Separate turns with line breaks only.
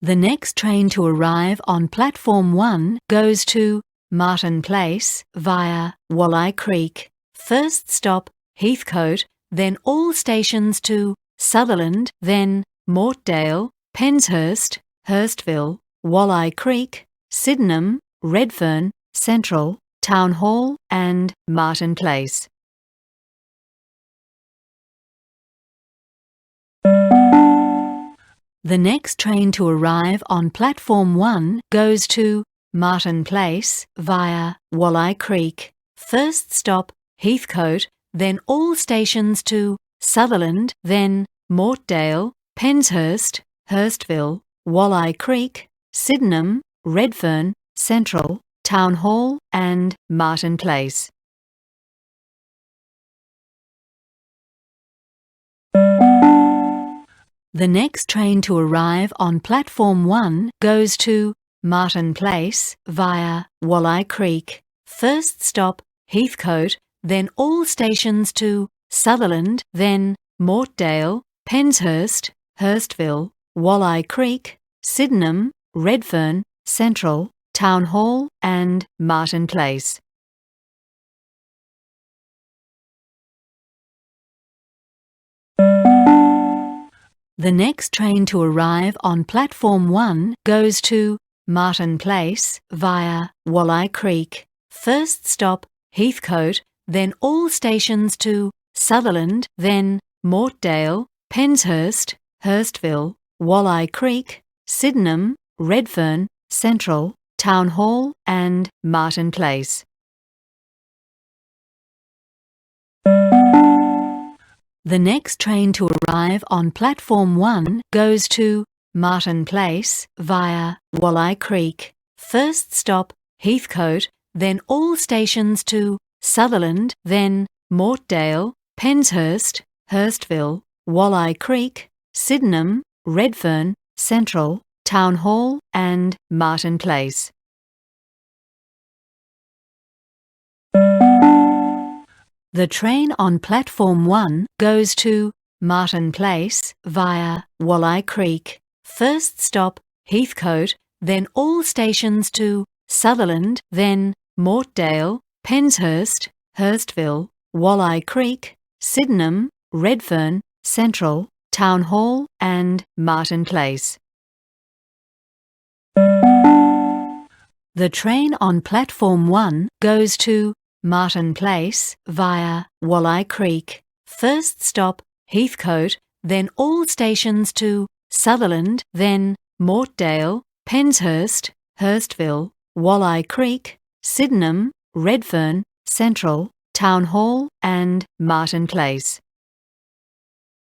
The next train to arrive on Platform 1 goes to Martin Place via Wolli Creek. First stop Heathcote, then all stations to Sutherland, then Mortdale, Penshurst, Hurstville, Wolli Creek, Sydenham, Redfern, Central, Town Hall and Martin Place. The next train to arrive on Platform 1 goes to Martin Place via Wolli Creek. First stop Heathcote, then all stations to Sutherland, then Mortdale, Penshurst, Hurstville, Wolli Creek, Sydenham, Redfern, Central, Town Hall and Martin Place. The next train to arrive on Platform 1 goes to Martin Place via Wolli Creek. First stop Heathcote, then all stations to Sutherland, then Mortdale, Penshurst, Hurstville, Wolli Creek, Sydenham, Redfern, Central, Town Hall and Martin Place. The next train to arrive on Platform 1 goes to Martin Place via Wolli Creek. First stop Heathcote, then all stations to Sutherland, then Mortdale, Penshurst, Hurstville, Wolli Creek, Sydenham, Redfern, Central, Town Hall and Martin Place. The next train to arrive on Platform 1 goes to Martin Place via Wolli Creek. First stop Heathcote, then all stations to Sutherland, then Mortdale, Penshurst, Hurstville, Wolli Creek, Sydenham, Redfern, Central, Town Hall and Martin Place. The train on Platform 1 goes to Martin Place via Wolli Creek. First stop Heathcote, then all stations to Sutherland, then Mortdale, Penshurst, Hurstville, Wolli Creek, Sydenham, Redfern, Central, Town Hall and Martin Place. The train on Platform 1 goes to Martin Place via Wolli Creek. First stop Heathcote, then all stations to Sutherland, then Mortdale, Penshurst, Hurstville, Wolli Creek, Sydenham, Redfern, Central, Town Hall and Martin Place.